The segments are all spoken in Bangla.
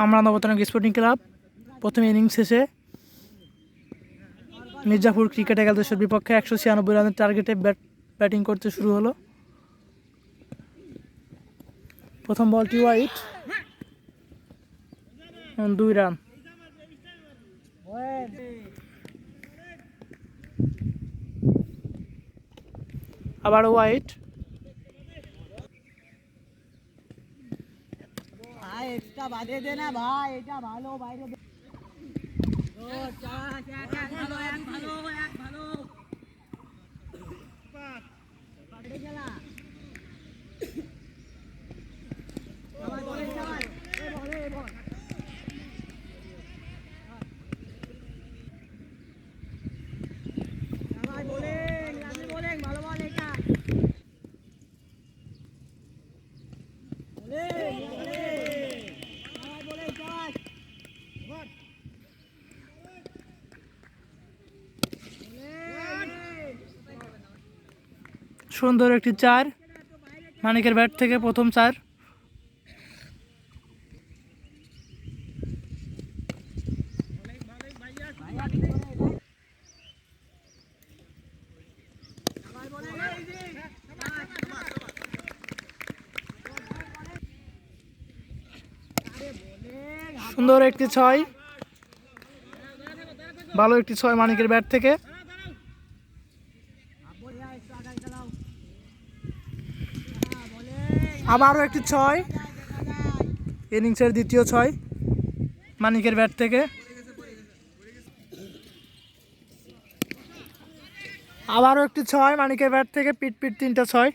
আমরা নবতনক স্পোর্টিং ক্লাব প্রথম ইনিংস শেষে মির্জাপুর ক্রিকেট একাদশের বিপক্ষে 196 রানের টার্গেটে ব্যাটিং করতে শুরু হলো। প্রথম বলটি ওয়াইড, 2 রান। আবার ওয়াইড, এটা বাদে দে না ভাই, এটা ভালো বাইরে দে। ও চাচ ভালো ভালো পাকড়ে গেলা আবার বলে চাচ এ বলে বল আবার বলে লাগলে বলে ভালো বল এটা বলে সুন্দর একটি 4 মানিকের ব্যাট থেকে, প্রথম 4। সুন্দর একটি 6, ভালো একটি 6 মানিকের ব্যাট থেকে। আবারও একটি 6, ইনিংসের দ্বিতীয় 6 মানিকের ব্যাট থেকে। আবারও একটি 6 মানিকের ব্যাট থেকে, পিট 3টা 6।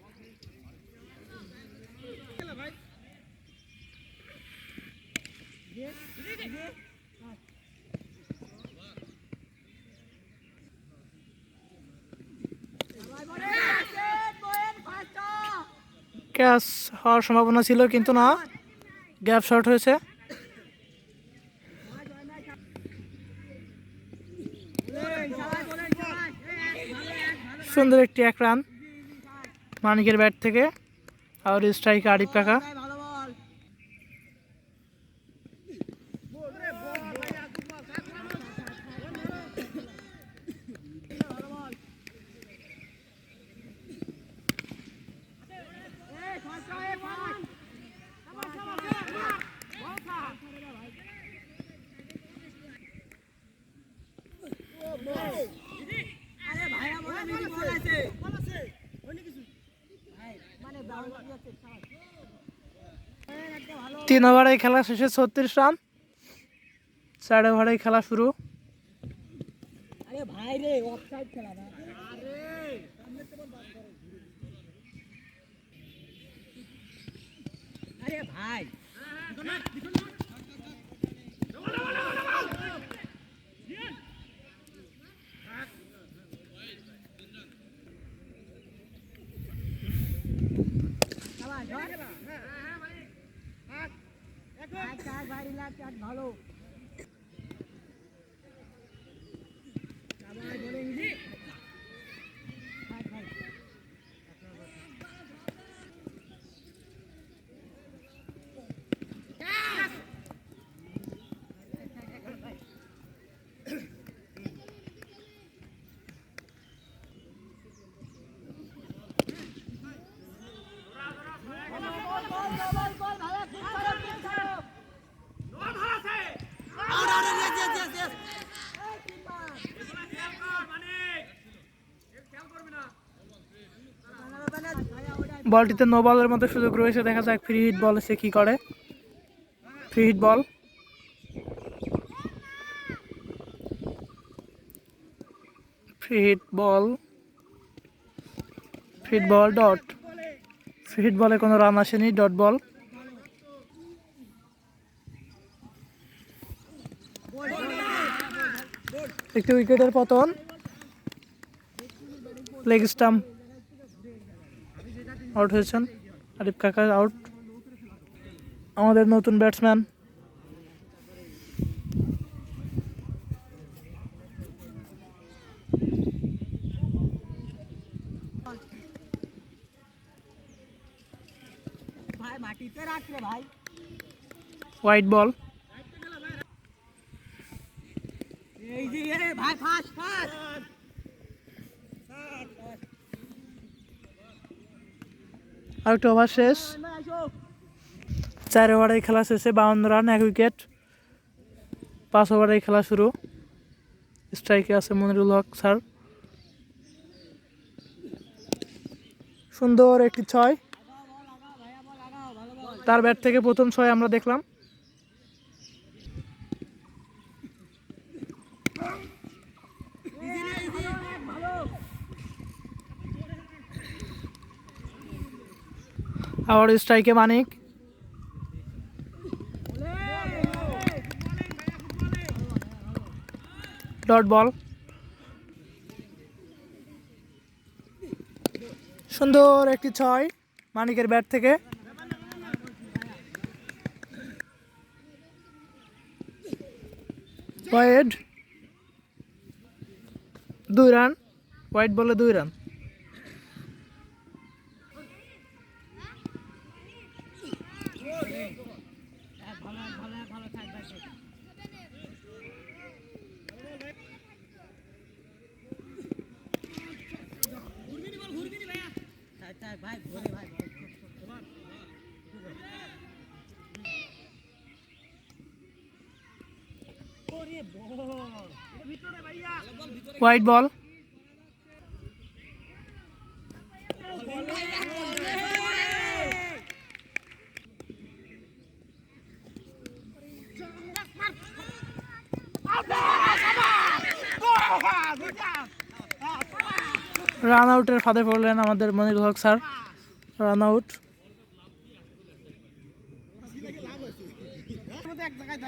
ক্যাচ হওয়ার সম্ভাবনা ছিল, কিন্তু না, গ্যাপ শট হয়েছে। সুন্দর একটি 1 রান মানিকের ব্যাট থেকে। আর স্ট্রাইক আরিফ কাকা। তিন ওভারে খেলা শেষে 36 রান। 4 ওভারে খেলা শুরু। আরে ভাই রে, অফসাইড খেলা না। আরে ভাই ভালো বলটিতে নো বলের মতো সুযোগ রয়েছে, দেখা যাক ফ্রি হিট বল সে কি করে। Free hit ball, free hit ball, free hit ball dot. Free hit বলে কোনো রান আসেনি, ডট বল। একটি উইকেটের পতন, লেগ স্টাম্প আউট হয়েছেন আরিফ কাকা, আউট। আমাদের নতুন ব্যাটসম্যান ভাই মাটিতে রাখ রে ভাই। White ball. এই যে এ ভাই ফাস্ট ফাস্ট। আর একটা ওভার শেষ। 4 ওভারে খেলা শেষে 52 রান, 1 উইকেট। 5 ওভারে খেলা শুরু। স্ট্রাইকে আছে মনিরুল হক স্যার। সুন্দর একটি 6। তার ব্যাট থেকে প্রথম 6 আমরা দেখলাম। আবার স্ট্রাইকে মানিক। Dot ball. সুন্দর একটি 6 মানিকের ব্যাট থেকে। Wide 2 run. হোয়াইট বলে 2 রান। ভাই ঘুরে ভাই হোয়াইট বল। রান আউটের ফাঁদে পড়লেন আমাদের Monirul Haque sir. Run out.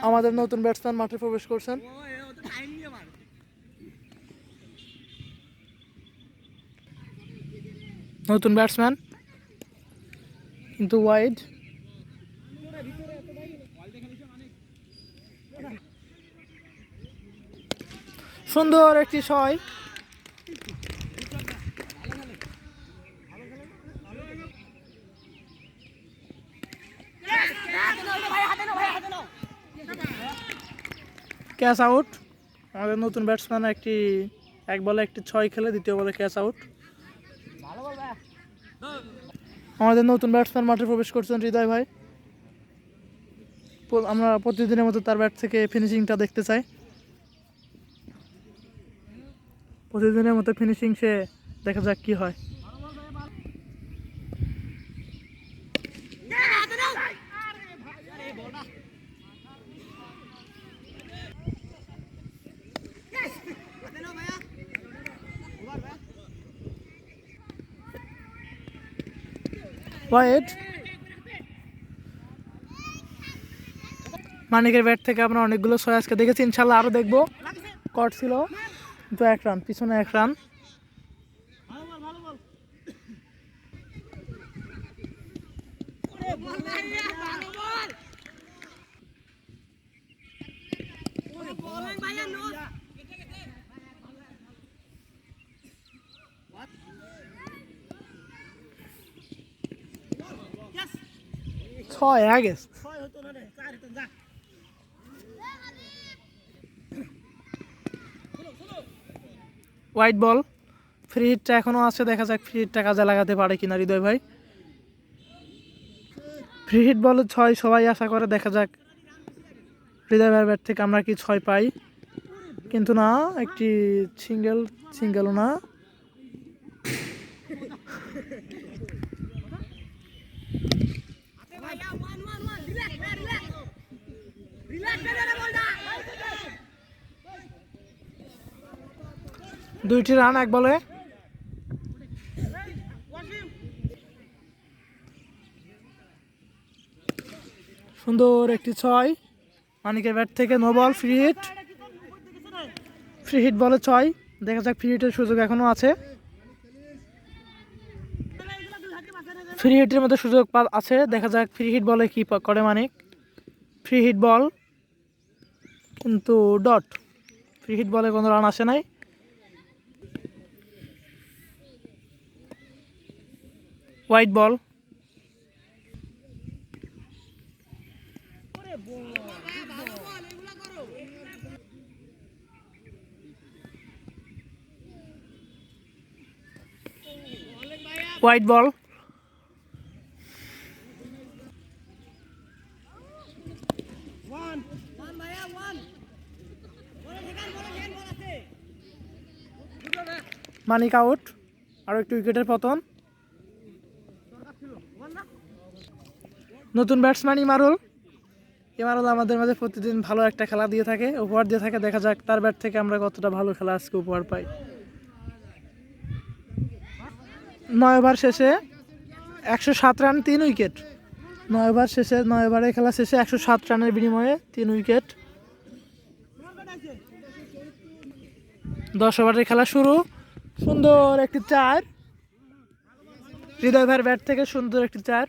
আমাদের নতুন ব্যাটসম্যান মাঠে প্রবেশ করছেন। নতুন ব্যাটসম্যান কিন্তু ওয়াইড। সুন্দর একটি 6। Catch out. আমাদের নতুন ব্যাটসম্যান এক বলে একটি 6 খেলে, দ্বিতীয় বলে ক্যাচ আউট। আমাদের নতুন ব্যাটসম্যান মাঠে প্রবেশ করছেন হৃদয় ভাই। আমরা প্রতিদিনের মতো তার ব্যাট থেকে ফিনিশিংটা দেখতে চাই। প্রতিদিনের মতো ফিনিশিং সে দেখা যাক কি হয়। ওয়াইড। মানিকের ব্যাট থেকে আমরা অনেকগুলো 6 আজকে দেখেছি, ইনশাল্লাহ আরও দেখবো। কট ছিল কিন্তু 1 রান, পিছনে 1 রান। ছয় আগে হোয়াইট বল। ফ্রি হিটটা এখনো আছে, দেখা যাক ফ্রি হিটটা কাজে লাগাতে পারে কিনা হৃদয় ভাই। ফ্রি হিট বল 6 সবাই আশা করে, দেখা যাক হৃদয় ভাইয়ের ব্যাট থেকে আমরা কি 6 পাই। কিন্তু না, একটি সিঙ্গেলও না। দুইটি রান 1 বলে। সুন্দর একটি 6 মানিকের ব্যাট থেকে। No ball, free hit. Free hit বলে 6, দেখা যাক ফ্রি হিটের সুযোগ এখনো আছে। ফ্রি হিটের মধ্যে সুযোগ আছে, দেখা যাক ফ্রি হিট বলে কি করে মানিক। ফ্রি হিট বল কিন্তু ডট। ফ্রি হিট বলে কোনো রান আসে নাই। White ball. White ball. মানিক আউট, আরও একটু উইকেটের পতন। নতুন ব্যাটসম্যান ইমারুল। ইমারুল আমাদের মাঝে প্রতিদিন ভালো একটা খেলা দিয়ে থাকে, উপহার দিয়ে থাকে। দেখা যাক তার ব্যাট থেকে আমরা কতটা ভালো খেলা আজকে উপহার পাই। 9 ওভার শেষে 107 রান, 3 উইকেট। 9 ওভার শেষে, 9 ওভারের খেলা শেষে 107 রানের বিনিময়ে 3 উইকেট। 10 ওভারের খেলা শুরু। সুন্দর একটি 4, হৃদয় ভাইয়ের ব্যাট থেকে সুন্দর একটি 4।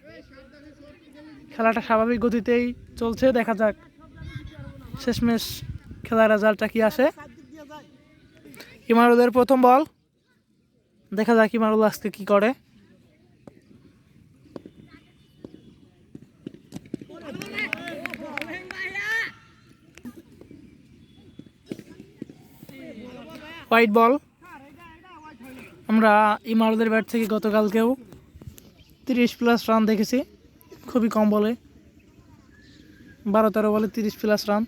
খেলাটা স্বাভাবিক গতিতেই চলছে, দেখা যাক শেষমেশ খেলার রেজাল্টটা কি আসে। ইমারুলের প্রথম বল, দেখা যাক ইমারুল আজকে কি করে। White ball. আমরা ইমারুলের ব্যাট থেকে গতকালকেও 30+ রান দেখেছি, খুবই কম বলে 12-13 বলে 30+ রান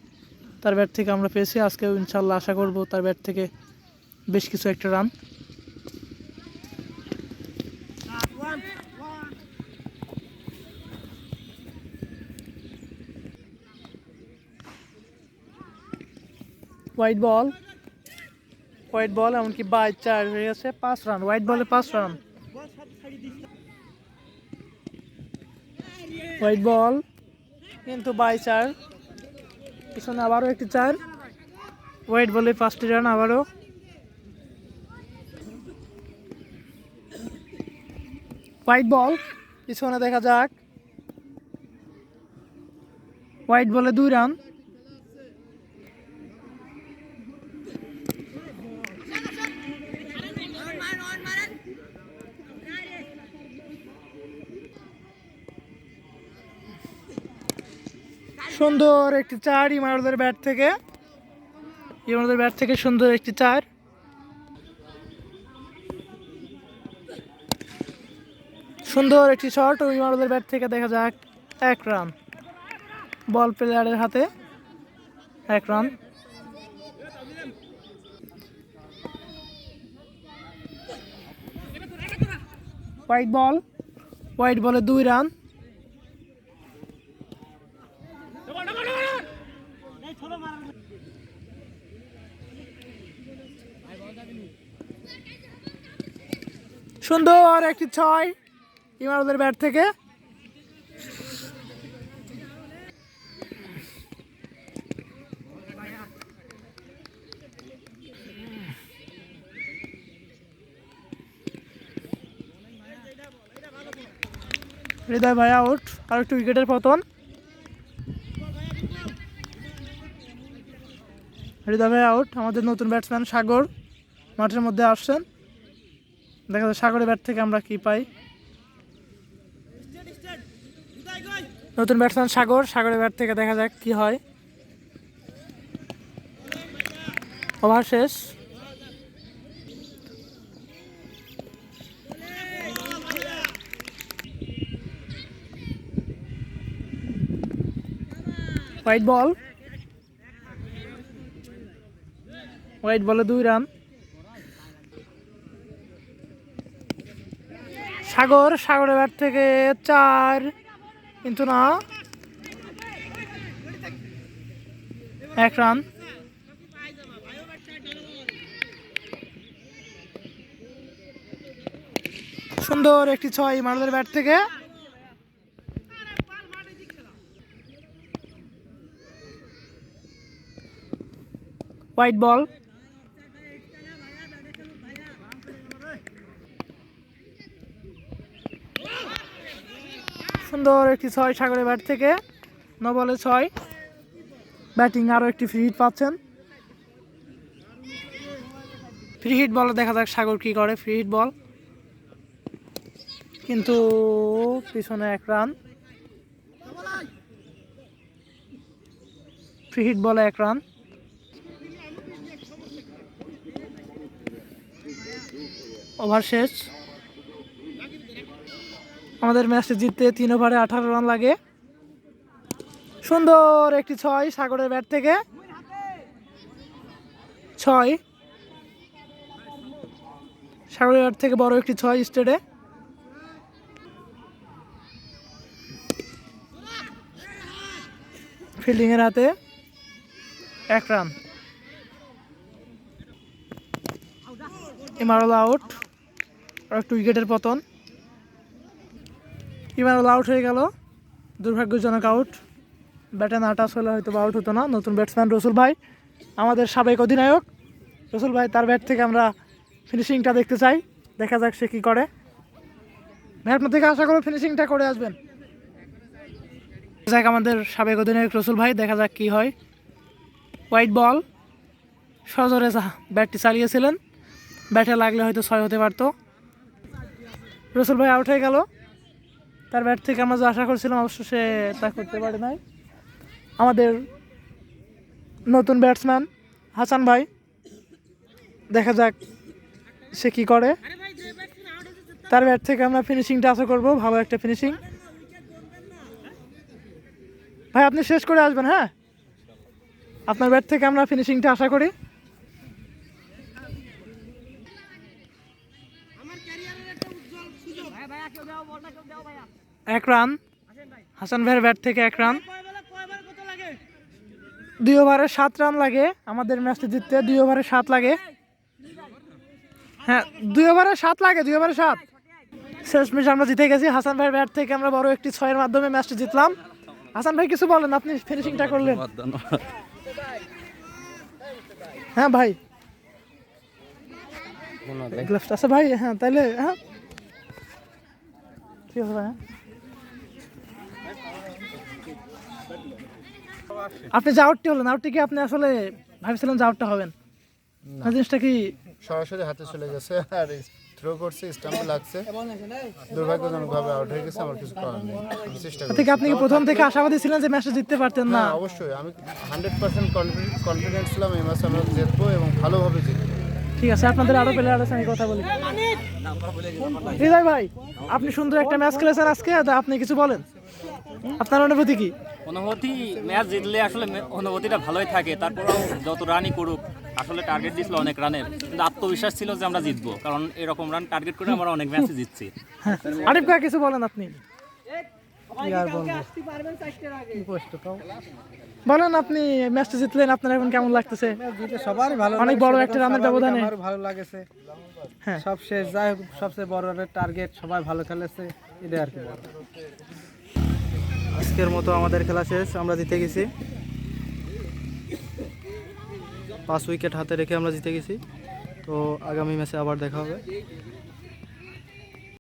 তার ব্যাট থেকে আমরা পেয়েছি। আজকেও ইনশাল্লাহ আশা করব তার ব্যাট থেকে বেশ কিছু একটা run. White ball, white ball, এমনকি 4 হয়ে গেছে, 5 রান। হোয়াইট বলে 5 রান। হোয়াইট বল কিন্তু 4, পিছনে আবারও একটি 4। হোয়াইট বলে 5টি রান আবারও। হোয়াইট বল, পিছনে দেখা যাক। হোয়াইট বলে 2 রান। সুন্দর একটি 4 ইমারুলের ব্যাট থেকে। ইমারুলের ব্যাট থেকে সুন্দর একটি 4। সুন্দর একটি শট ও ইমারুলের ব্যাট থেকে, দেখা যাক 1 রান। বল প্লেয়ারের হাতে, 1 রান। হোয়াইট বল, হোয়াইট বলে 2 রান। সুন্দর একটি 6 ইমারুলের ব্যাট থেকে। হৃদয় ভাই আউট, আর একটু উইকেটের পতন। হৃদয় ভাই আউট। আমাদের নতুন ব্যাটসম্যান সাগর মাঠের মধ্যে আসছেন, দেখা যায় সাগরের ব্যাট থেকে আমরা কি পাই। নতুন ব্যাটসম্যান সাগর, সাগরের ব্যাট থেকে দেখা যাক কি হয়। ওভার শেষ। হোয়াইট বল, হোয়াইট বলে 2 রান। সাগর, সাগরের ব্যাট থেকে 4, কিন্তু না, 1 রান। সুন্দর একটি 6 ইমারুলের ব্যাট থেকে। হোয়াইট বল, সুন্দর একটি 6 সাগরের ব্যাট থেকে। 9 বলে 6 ব্যাটিং, আরও একটি ফ্রি হিট পাচ্ছেন। ফ্রি হিট বলে দেখা যাক সাগর কি করে। ফ্রি হিট বল, কিন্তু পিছনে 1 রান। ফ্রি হিট বলে 1 রান। ওভার শেষ। আমাদের ম্যাচটি জিততে 3 ওভারে 18 রান লাগে। সুন্দর একটি 6 সাগরের ব্যাট থেকে, 6 সাগরের ব্যাট থেকে বড় একটি 6 স্টেটে। ফিল্ডিং এর হাতে 1 রান। ইমারুল আউট, আর একটু উইকেটের পতন। ইমারুল আউট হয়ে গেল, দুর্ভাগ্যজনক আউট। ব্যাটে না টাচ হলে হয়তো আউট হতো না। নতুন ব্যাটসম্যান রসুল ভাই, আমাদের সাবেক অধিনায়ক রসুল ভাই, তার ব্যাট থেকে আমরা ফিনিশিংটা দেখতে চাই। দেখা যাক সে কী করে। ভাই আপনার থেকে আশা করো ফিনিশিংটা করে আসবেন। যাক আমাদের সাবেক অধিনায়ক রসুল ভাই, দেখা যাক কি হয়। হোয়াইট বল, সজোরে ব্যাটটি চালিয়েছিলেন, ব্যাটে লাগলে হয়তো 6 হতে পারতো। রসুল ভাই আউট হয়ে গেল। তার ব্যাট থেকে আমরা যা আশা করছিলাম অবশ্য সে তা করতে পারে নাই। আমাদের নতুন ব্যাটসম্যান হাসান ভাই, দেখা যাক সে কি করে। তার ব্যাট থেকে আমরা ফিনিশিংটা আশা করব, ভালো একটা ফিনিশিং। ভাই আপনি শেষ করে আসবেন, হ্যাঁ আপনার ব্যাট থেকে আমরা ফিনিশিংটা আশা করি। 1 রান, হাসান ভাইয়ের ব্যাট থেকে 1 রান। 2 ওভারে 7 রান লাগে আমাদের ম্যাচটি জিততে। 2 ওভারে 7 লাগে, হ্যাঁ 2 ওভারে 7 লাগে, 2 ওভারে 7। শেষ ম্যাচ আমরা জিতে গেছি। হাসান ভাইয়ের ব্যাট থেকে আমরা বড় একটি 6-এর মাধ্যমে ম্যাচটি জিতলাম। হাসান ভাই কিছু বলেন, আপনি ফিনিশিংটা করলেন। হ্যাঁ ভাই গ্লাভস আছে ভাই, হ্যাঁ তাইলে হ্যাঁ ঠিক আছে ভাই। আপনি যে আউটটি হলেন, আউটটি কি আপনি আসলে ভাবছিলেন যে আউটটা হবেন না? জিনিসটা কি সরাসরি হাতে চলে গেছে আর থ্রো করছে, স্টাম্পে লাগছে, দুর্ভাগ্যজনকভাবে আউট হয়ে গেছে। আমার কিছু করার নেই, আমি চেষ্টা করছি। থেকে আপনি কি প্রথম থেকে আশাবাদী ছিলেন যে ম্যাচটা জিততে পারতেন না? হ্যাঁ অবশ্যই, আমি 100% কনফিডেন্ট ছিলাম এই ম্যাচে আমরা জিতবো এবং ভালোভাবে জিতবো। ঠিক আছে, আপনাদের আরো প্লেয়ারের সঙ্গে কথা বলি। হৃদয় ভাই, আপনি সুন্দর একটা ম্যাচ খেলেছেন আজকে, তা আপনি কিছু বলেন, আপনার অনুভূতি কি? অনুভূতি, ম্যাচ জিতলে আসলে অনুভূতিটা ভালোই থাকে। তারপরেও যত রানই করুক, আসলে টার্গেট দিয়েছিল অনেক রানের, কিন্তু আত্মবিশ্বাস ছিল যে আমরা জিতবো, কারণ এরকম রান টার্গেট করে আমরা অনেক ম্যাচে জিতছি। আরিফ ভাই কিছু বলেন আপনি। বলেন আপনি ম্যাচটা জিতলেন, আপনার এখন কেমন লাগতেছে? সবারই ভালো, অনেক বড় একটা রানের ব্যবধানে ভালো লাগেছে। হ্যাঁ সব শেষ, যাই হোক সবচেয়ে বড় রানের টার্গেট, সবাই ভালো খেলেছে, এটাই আর কি। আজকের মতো আমাদের খেলা শেষ, আমরা জিতে গেছি। 5 উইকেট হাতে রেখে আমরা জিতে গেছি। তো আগামী ম্যাচে আবার দেখা হবে।